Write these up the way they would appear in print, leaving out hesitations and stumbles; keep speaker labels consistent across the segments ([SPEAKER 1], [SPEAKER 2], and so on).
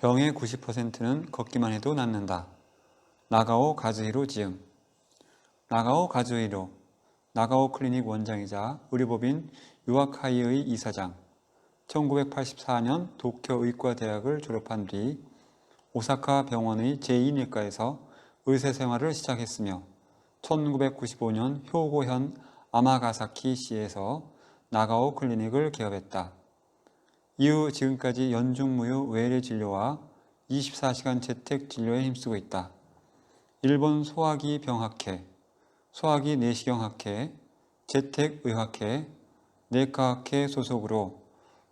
[SPEAKER 1] 병의 90%는 걷기만 해도 낫는다. 나가오 가즈히로 지음. 나가오 가즈히로, 나가오 클리닉 원장이자 의료법인 유아카이의 이사장. 1984년 도쿄 의과대학을 졸업한 뒤 오사카 병원의 제2내과에서 의사 생활을 시작했으며 1995년 효고현 아마가사키시에서 나가오 클리닉을 개업했다. 이후 지금까지 연중무휴 외래 진료와 24시간 재택 진료에 힘쓰고 있다. 일본 소화기 병학회, 소화기 내시경학회, 재택의학회, 내과학회 소속으로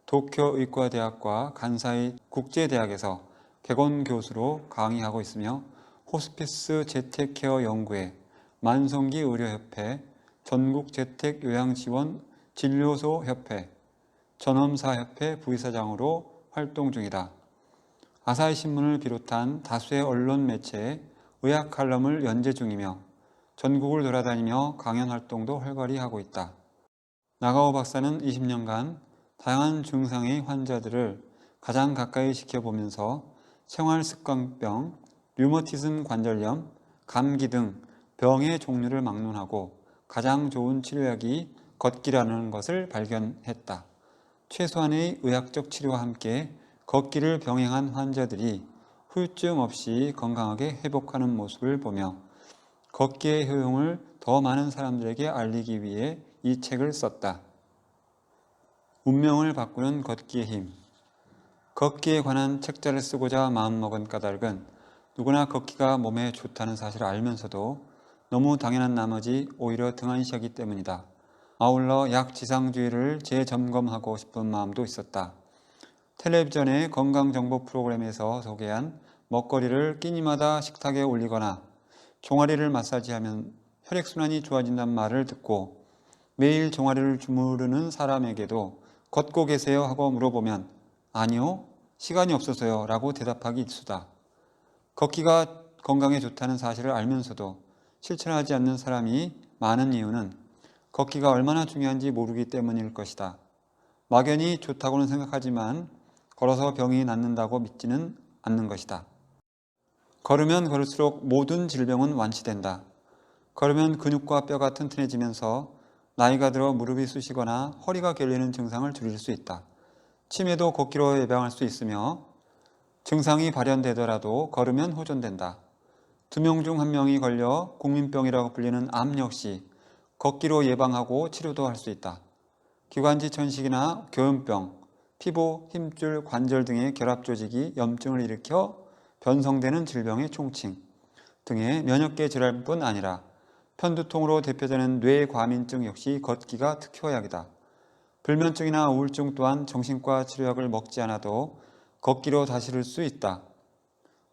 [SPEAKER 1] 도쿄의과대학과 간사이 국제대학에서 객원 교수로 강의하고 있으며 호스피스 재택케어 연구회, 만성기 의료협회, 전국재택요양지원 진료소협회, 전험사협회 부이사장으로 활동 중이다. 아사히 신문을 비롯한 다수의 언론 매체에 의학 칼럼을 연재 중이며 전국을 돌아다니며 강연 활동도 활발히 하고 있다. 나가오 박사는 20년간 다양한 증상의 환자들을 가장 가까이 지켜보면서 생활습관병, 류머티즘 관절염, 감기 등 병의 종류를 막론하고 가장 좋은 치료약이 걷기라는 것을 발견했다. 최소한의 의학적 치료와 함께 걷기를 병행한 환자들이 후유증 없이 건강하게 회복하는 모습을 보며 걷기의 효용을 더 많은 사람들에게 알리기 위해 이 책을 썼다. 운명을 바꾸는 걷기의 힘. 걷기에 관한 책자를 쓰고자 마음먹은 까닭은 누구나 걷기가 몸에 좋다는 사실을 알면서도 너무 당연한 나머지 오히려 등한시하기 때문이다. 아울러 약지상주의를 재점검하고 싶은 마음도 있었다. 텔레비전의 건강정보 프로그램에서 소개한 먹거리를 끼니마다 식탁에 올리거나 종아리를 마사지하면 혈액순환이 좋아진다는 말을 듣고 매일 종아리를 주무르는 사람에게도 걷고 계세요 하고 물어보면 아니요, 시간이 없어서요 라고 대답하기 일쑤다. 걷기가 건강에 좋다는 사실을 알면서도 실천하지 않는 사람이 많은 이유는 걷기가 얼마나 중요한지 모르기 때문일 것이다. 막연히 좋다고는 생각하지만 걸어서 병이 낫는다고 믿지는 않는 것이다. 걸으면 걸을수록 모든 질병은 완치된다. 걸으면 근육과 뼈가 튼튼해지면서 나이가 들어 무릎이 쑤시거나 허리가 결리는 증상을 줄일 수 있다. 치매도 걷기로 예방할 수 있으며 증상이 발현되더라도 걸으면 호전된다. 2명 중 1명이 걸려 국민병이라고 불리는 암 역시 걷기로 예방하고 치료도 할 수 있다. 기관지 천식이나 교염병, 피부, 힘줄, 관절 등의 결합 조직이 염증을 일으켜 변성되는 질병의 총칭 등의 면역계 질환뿐 아니라 편두통으로 대표되는 뇌과민증 역시 걷기가 특효약이다. 불면증이나 우울증 또한 정신과 치료약을 먹지 않아도 걷기로 다스릴 수 있다.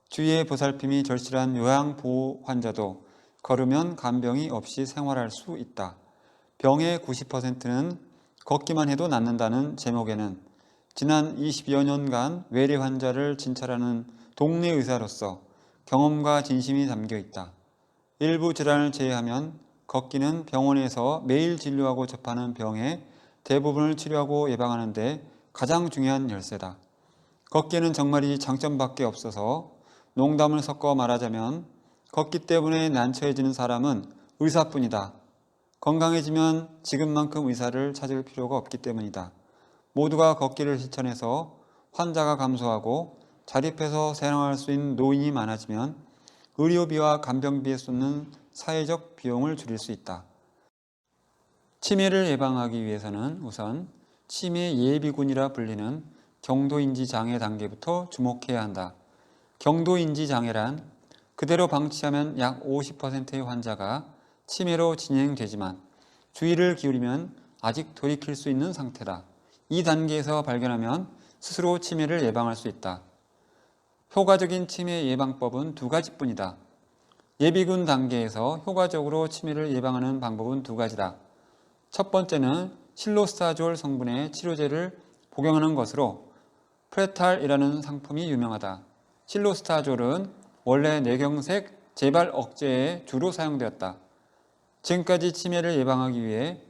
[SPEAKER 1] 주위의 보살핌이 절실한 요양보호 환자도 걸으면 간병이 없이 생활할 수 있다. 병의 90%는 걷기만 해도 낫는다는 제목에는 지난 20여 년간 외래 환자를 진찰하는 동네 의사로서 경험과 진심이 담겨 있다. 일부 질환을 제외하면 걷기는 병원에서 매일 진료하고 접하는 병의 대부분을 치료하고 예방하는 데 가장 중요한 열쇠다. 걷기에는 정말이 장점밖에 없어서 농담을 섞어 말하자면 걷기 때문에 난처해지는 사람은 의사뿐이다. 건강해지면 지금만큼 의사를 찾을 필요가 없기 때문이다. 모두가 걷기를 실천해서 환자가 감소하고 자립해서 생활할 수 있는 노인이 많아지면 의료비와 간병비에 쏟는 사회적 비용을 줄일 수 있다. 치매를 예방하기 위해서는 우선 치매 예비군이라 불리는 경도인지 장애 단계부터 주목해야 한다. 경도인지 장애란 그대로 방치하면 약 50%의 환자가 치매로 진행되지만 주의를 기울이면 아직 돌이킬 수 있는 상태다. 이 단계에서 발견하면 스스로 치매를 예방할 수 있다. 효과적인 치매 예방법은 2가지뿐이다. 예비군 단계에서 효과적으로 치매를 예방하는 방법은 2가지다. 첫 번째는 실로스타졸 성분의 치료제를 복용하는 것으로 프레탈이라는 상품이 유명하다. 실로스타졸은 원래 뇌경색 재발 억제에 주로 사용되었다. 지금까지 치매를 예방하기 위해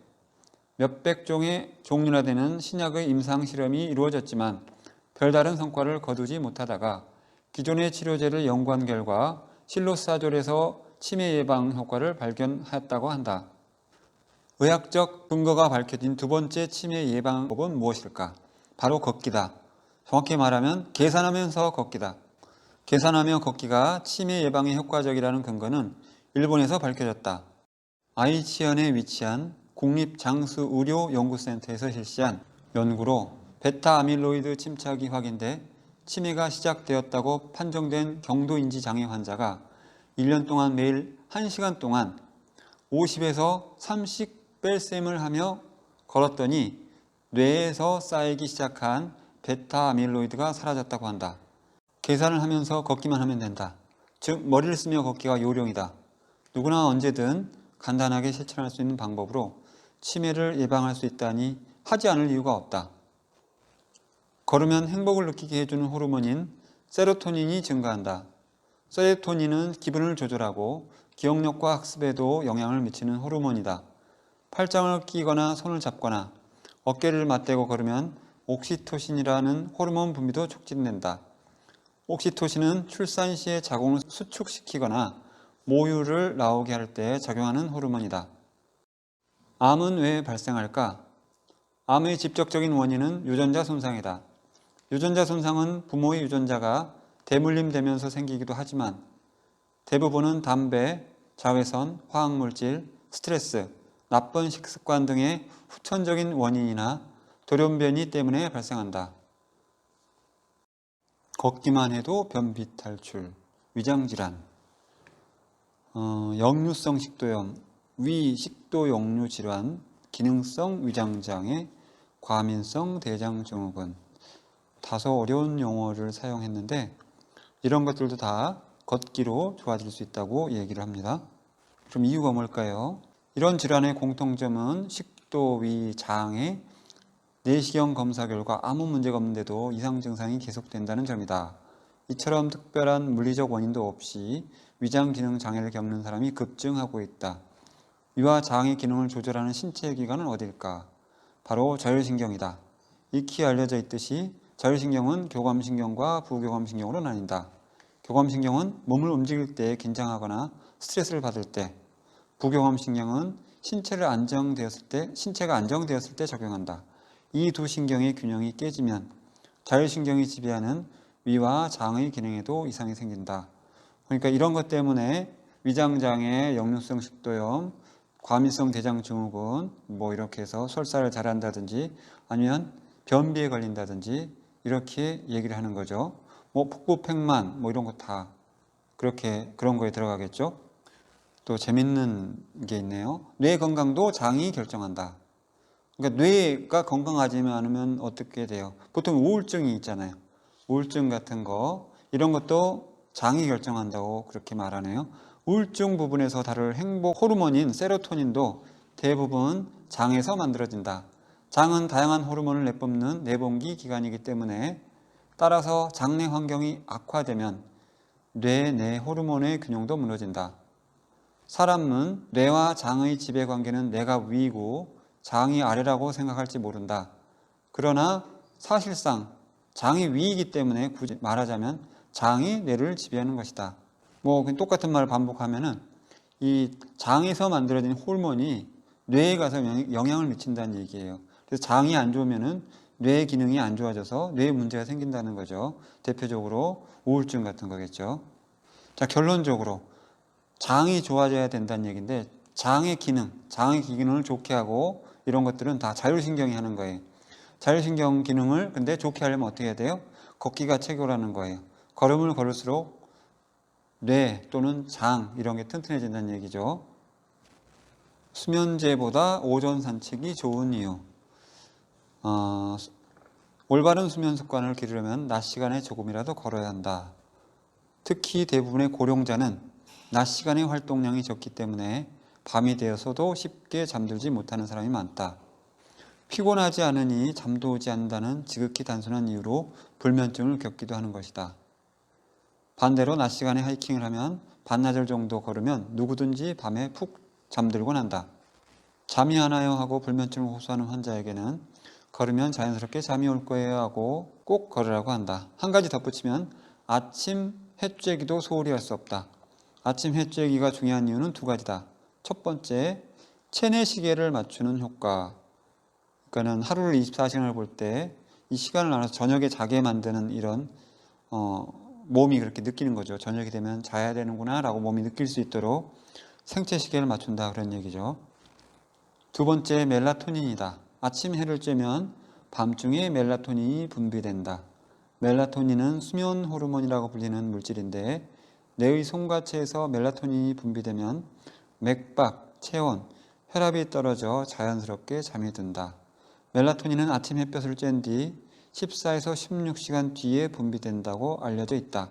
[SPEAKER 1] 몇백 종의 종류나 되는 신약의 임상실험이 이루어졌지만 별다른 성과를 거두지 못하다가 기존의 치료제를 연구한 결과 실로사졸에서 치매 예방 효과를 발견하였다고 한다. 의학적 근거가 밝혀진 두 번째 치매 예방법은 무엇일까? 바로 걷기다. 정확히 말하면 계산하면서 걷기다. 계산하며 걷기가 치매 예방에 효과적이라는 근거는 일본에서 밝혀졌다. 아이치현에 위치한 국립장수의료연구센터에서 실시한 연구로 베타 아밀로이드 침착이 확인돼 치매가 시작되었다고 판정된 경도인지 장애 환자가 1년 동안 매일 1시간 동안 50에서 30 뺄셈을 하며 걸었더니 뇌에서 쌓이기 시작한 베타 아밀로이드가 사라졌다고 한다. 계산을 하면서 걷기만 하면 된다. 즉 머리를 쓰며 걷기가 요령이다. 누구나 언제든 간단하게 실천할 수 있는 방법으로 치매를 예방할 수 있다니 하지 않을 이유가 없다. 걸으면 행복을 느끼게 해주는 호르몬인 세로토닌이 증가한다. 세로토닌은 기분을 조절하고 기억력과 학습에도 영향을 미치는 호르몬이다. 팔짱을 끼거나 손을 잡거나 어깨를 맞대고 걸으면 옥시토신이라는 호르몬 분비도 촉진된다. 옥시토신은 출산 시에 자궁을 수축시키거나 모유를 나오게 할 때 작용하는 호르몬이다. 암은 왜 발생할까? 암의 직접적인 원인은 유전자 손상이다. 유전자 손상은 부모의 유전자가 대물림되면서 생기기도 하지만 대부분은 담배, 자외선, 화학물질, 스트레스, 나쁜 식습관 등의 후천적인 원인이나 돌연변이 때문에 발생한다. 걷기만 해도 변비 탈출, 위장질환, 역류성 식도염, 위식도역류 질환, 기능성 위장장애, 과민성 대장증후군. 다소 어려운 용어를 사용했는데 이런 것들도 다 걷기로 좋아질 수 있다고 얘기를 합니다. 그럼 이유가 뭘까요? 이런 질환의 공통점은 식도, 위, 장애, 내시경 검사 결과 아무 문제가 없는데도 이상 증상이 계속된다는 점이다. 이처럼 특별한 물리적 원인도 없이 위장 기능 장애를 겪는 사람이 급증하고 있다. 위와 장의 기능을 조절하는 신체 기관은 어딜까? 바로 자율신경이다. 익히 알려져 있듯이 자율신경은 교감신경과 부교감신경으로 나뉜다. 교감신경은 몸을 움직일 때 긴장하거나 스트레스를 받을 때, 부교감신경은 신체가 안정되었을 때 작용한다. 이 두 신경의 균형이 깨지면 자율신경이 지배하는 위와 장의 기능에도 이상이 생긴다. 그러니까 이런 것 때문에 위장장애, 역류성 식도염, 과민성 대장증후군 이렇게 해서 설사를 잘한다든지 아니면 변비에 걸린다든지 이렇게 얘기를 하는 거죠. 복부팽만 이런 거 다 그런 거에 들어가겠죠. 또 재밌는 게 있네요. 뇌 건강도 장이 결정한다. 그러니까 뇌가 건강하지 않으면 어떻게 돼요? 보통 우울증이 있잖아요. 우울증 같은 거 이런 것도 장이 결정한다고 그렇게 말하네요. 우울증 부분에서 다룰 행복 호르몬인 세로토닌도 대부분 장에서 만들어진다. 장은 다양한 호르몬을 내뿜는 내분기 기관이기 때문에 따라서 장내 환경이 악화되면 뇌 내 호르몬의 균형도 무너진다. 사람은 뇌와 장의 지배관계는 뇌가 위이고 장이 아래라고 생각할지 모른다. 그러나 사실상 장이 위이기 때문에 굳이 말하자면 장이 뇌를 지배하는 것이다. 똑같은 말을 반복하면은 이 장에서 만들어진 호르몬이 뇌에 가서 영향을 미친다는 얘기예요. 그래서 장이 안 좋으면은 뇌 기능이 안 좋아져서 뇌에 문제가 생긴다는 거죠. 대표적으로 우울증 같은 거겠죠. 자, 결론적으로 장이 좋아져야 된다는 얘기인데 장의 기능을 좋게 하고 이런 것들은 다 자율신경이 하는 거예요. 자율신경 기능을 근데 좋게 하려면 어떻게 해야 돼요? 걷기가 최고라는 거예요. 걸음을 걸을수록 뇌 또는 장 이런 게 튼튼해진다는 얘기죠. 수면제보다 오전 산책이 좋은 이유. 올바른 수면 습관을 기르려면 낮 시간에 조금이라도 걸어야 한다. 특히 대부분의 고령자는 낮 시간의 활동량이 적기 때문에 밤이 되어서도 쉽게 잠들지 못하는 사람이 많다. 피곤하지 않으니 잠도 오지 않는다는 지극히 단순한 이유로 불면증을 겪기도 하는 것이다. 반대로 낮 시간에 하이킹을 하면 반나절 정도 걸으면 누구든지 밤에 푹 잠들곤 한다. 잠이 안 와요 하고 불면증을 호소하는 환자에게는 걸으면 자연스럽게 잠이 올 거예요 하고 꼭 걸으라고 한다. 한 가지 덧붙이면 아침 해쬐기도 소홀히 할 수 없다. 아침 해쬐기가 중요한 이유는 두 가지다. 첫 번째, 체내 시계를 맞추는 효과. 그러니까는 하루를 24시간을 볼 때 이 시간을 나눠서 저녁에 자게 만드는 이런 몸이 그렇게 느끼는 거죠. 저녁이 되면 자야 되는구나 라고 몸이 느낄 수 있도록 생체 시계를 맞춘다, 그런 얘기죠. 두 번째, 멜라토닌이다. 아침 해를 쬐면 밤중에 멜라토닌이 분비된다. 멜라토닌은 수면 호르몬이라고 불리는 물질인데 뇌의 송가체에서 멜라토닌이 분비되면 맥박, 체온, 혈압이 떨어져 자연스럽게 잠이 든다. 멜라토닌은 아침 햇볕을 쬐은 뒤 14에서 16시간 뒤에 분비된다고 알려져 있다.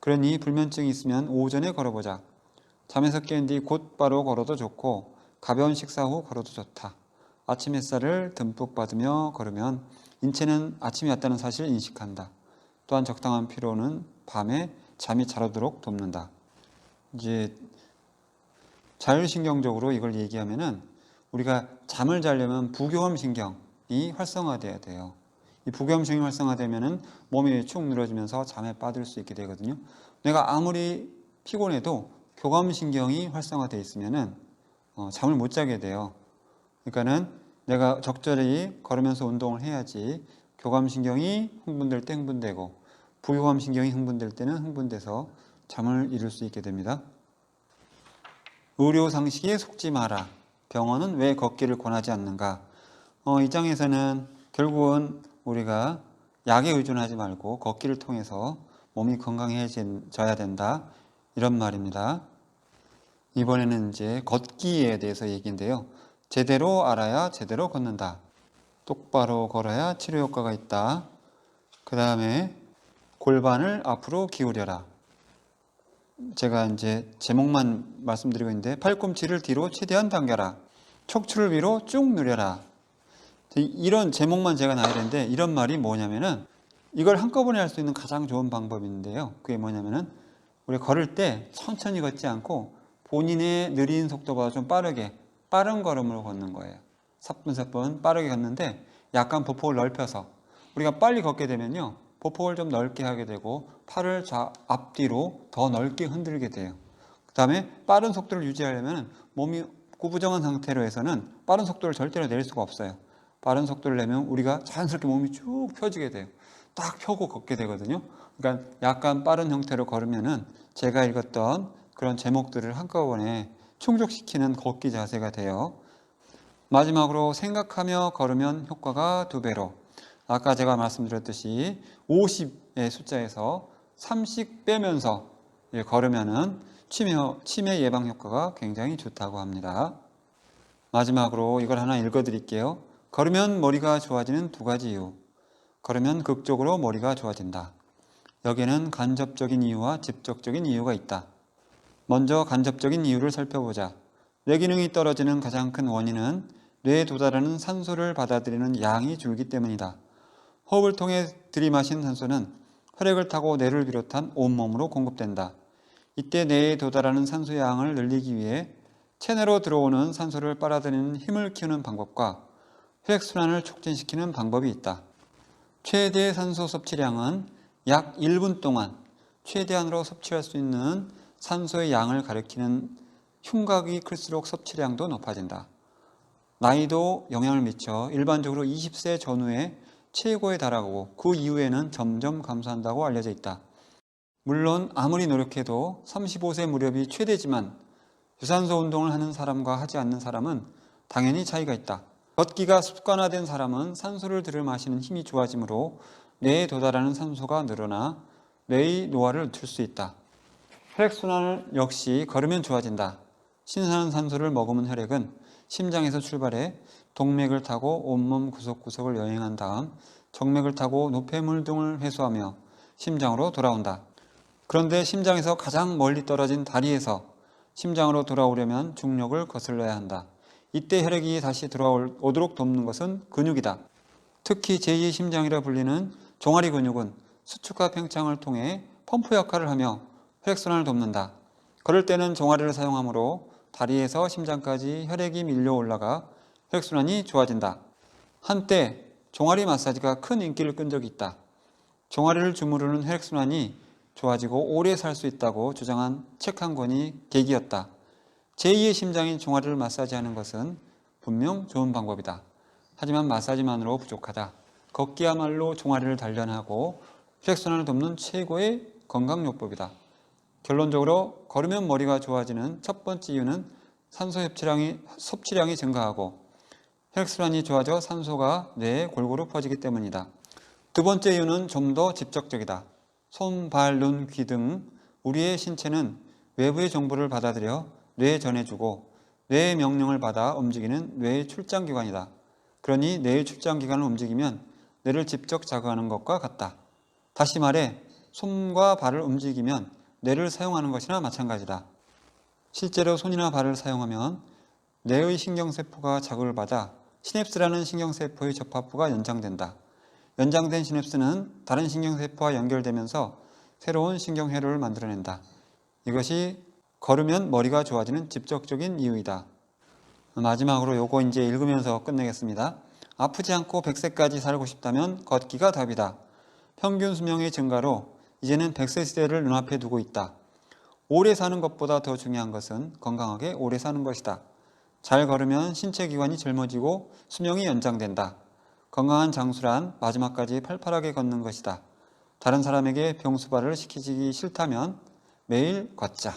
[SPEAKER 1] 그러니 불면증이 있으면 오전에 걸어보자. 잠에서 깬 뒤 곧바로 걸어도 좋고 가벼운 식사 후 걸어도 좋다. 아침 햇살을 듬뿍 받으며 걸으면 인체는 아침이 왔다는 사실을 인식한다. 또한 적당한 피로는 밤에 잠이 잘 오도록 돕는다. 이제 자율신경적으로 이걸 얘기하면은 우리가 잠을 자려면 부교감신경이 활성화돼야 돼요. 이 부교감신경이 활성화되면은 몸이 축 늘어지면서 잠에 빠질 수 있게 되거든요. 내가 아무리 피곤해도 교감신경이 활성화되어 있으면은 잠을 못 자게 돼요. 그러니까는 내가 적절히 걸으면서 운동을 해야지 교감신경이 흥분될 때 흥분되고 부교감신경이 흥분될 때는 흥분돼서 잠을 이룰 수 있게 됩니다. 의료상식에 속지 마라. 병원은 왜 걷기를 권하지 않는가? 이 장에서는 결국은 우리가 약에 의존하지 말고 걷기를 통해서 몸이 건강해져야 된다, 이런 말입니다. 이번에는 이제 걷기에 대해서 얘기인데요. 제대로 알아야 제대로 걷는다. 똑바로 걸어야 치료 효과가 있다. 그 다음에 골반을 앞으로 기울여라. 제가 이제 제목만 말씀드리고 있는데 팔꿈치를 뒤로 최대한 당겨라. 척추를 위로 쭉 늘려라. 이런 제목만 제가 놔야 되는데 이런 말이 뭐냐면은 이걸 한꺼번에 할 수 있는 가장 좋은 방법인데요. 그게 뭐냐면은 우리 걸을 때 천천히 걷지 않고 본인의 느린 속도보다 좀 빠른 걸음으로 걷는 거예요. 사뿐사뿐 빠르게 걷는데 약간 보폭을 넓혀서 우리가 빨리 걷게 되면요, 보폭을 좀 넓게 하게 되고 팔을 앞뒤로 더 넓게 흔들게 돼요. 그 다음에 빠른 속도를 유지하려면 몸이 구부정한 상태로 해서는 빠른 속도를 절대로 낼 수가 없어요. 빠른 속도를 내면 우리가 자연스럽게 몸이 쭉 펴지게 돼요. 딱 펴고 걷게 되거든요. 그러니까 약간 빠른 형태로 걸으면은 제가 읽었던 그런 제목들을 한꺼번에 충족시키는 걷기 자세가 돼요. 마지막으로 생각하며 걸으면 효과가 2배로. 아까 제가 말씀드렸듯이 50의 숫자에서 30 빼면서 걸으면은 치매 예방 효과가 굉장히 좋다고 합니다. 마지막으로 이걸 하나 읽어드릴게요. 걸으면 머리가 좋아지는 2가지 이유. 걸으면 극적으로 머리가 좋아진다. 여기에는 간접적인 이유와 직접적인 이유가 있다. 먼저 간접적인 이유를 살펴보자. 뇌 기능이 떨어지는 가장 큰 원인은 뇌에 도달하는 산소를 받아들이는 양이 줄기 때문이다. 호흡을 통해 들이마신 산소는 혈액을 타고 뇌를 비롯한 온몸으로 공급된다. 이때 뇌에 도달하는 산소 양을 늘리기 위해 체내로 들어오는 산소를 빨아들이는 힘을 키우는 방법과 혈액순환을 촉진시키는 방법이 있다. 최대 산소 섭취량은 약 1분 동안 최대한으로 섭취할 수 있는 산소의 양을 가리키는 흉곽이 클수록 섭취량도 높아진다. 나이도 영향을 미쳐 일반적으로 20세 전후에 최고에 달하고 그 이후에는 점점 감소한다고 알려져 있다. 물론 아무리 노력해도 35세 무렵이 최대지만 유산소 운동을 하는 사람과 하지 않는 사람은 당연히 차이가 있다. 걷기가 습관화된 사람은 산소를 들이마시는 힘이 좋아지므로 뇌에 도달하는 산소가 늘어나 뇌의 노화를 늦출 수 있다. 혈액순환 역시 걸으면 좋아진다. 신선한 산소를 머금은 혈액은 심장에서 출발해 동맥을 타고 온몸 구석구석을 여행한 다음 정맥을 타고 노폐물 등을 회수하며 심장으로 돌아온다. 그런데 심장에서 가장 멀리 떨어진 다리에서 심장으로 돌아오려면 중력을 거슬러야 한다. 이때 혈액이 다시 돌아오도록 돕는 것은 근육이다. 특히 제2의 심장이라 불리는 종아리 근육은 수축과 팽창을 통해 펌프 역할을 하며 혈액순환을 돕는다. 걸을 때는 종아리를 사용하므로 다리에서 심장까지 혈액이 밀려 올라가 혈액순환이 좋아진다. 한때 종아리 마사지가 큰 인기를 끈 적이 있다. 종아리를 주무르는 혈액순환이 좋아지고 오래 살 수 있다고 주장한 책 한 권이 계기였다. 제2의 심장인 종아리를 마사지하는 것은 분명 좋은 방법이다. 하지만 마사지만으로 부족하다. 걷기야말로 종아리를 단련하고 혈액순환을 돕는 최고의 건강요법이다. 결론적으로 걸으면 머리가 좋아지는 첫 번째 이유는 산소 섭취량이 증가하고 혈액순환이 좋아져 산소가 뇌에 골고루 퍼지기 때문이다. 두 번째 이유는 좀 더 직접적이다. 손, 발, 눈, 귀 등 우리의 신체는 외부의 정보를 받아들여 뇌에 전해주고 뇌의 명령을 받아 움직이는 뇌의 출장기관이다. 그러니 뇌의 출장기관을 움직이면 뇌를 직접 자극하는 것과 같다. 다시 말해 손과 발을 움직이면 뇌를 사용하는 것이나 마찬가지다. 실제로 손이나 발을 사용하면 뇌의 신경세포가 자극을 받아 시냅스라는 신경세포의 접합부가 연장된다. 연장된 시냅스는 다른 신경세포와 연결되면서 새로운 신경회로를 만들어낸다. 이것이 걸으면 머리가 좋아지는 직접적인 이유이다. 마지막으로 요거 이제 읽으면서 끝내겠습니다. 아프지 않고 100세까지 살고 싶다면 걷기가 답이다. 평균 수명의 증가로 이제는 100세 시대를 눈앞에 두고 있다. 오래 사는 것보다 더 중요한 것은 건강하게 오래 사는 것이다. 잘 걸으면 신체 기관이 젊어지고 수명이 연장된다. 건강한 장수란 마지막까지 팔팔하게 걷는 것이다. 다른 사람에게 병수발을 시키기 싫다면 매일 걷자.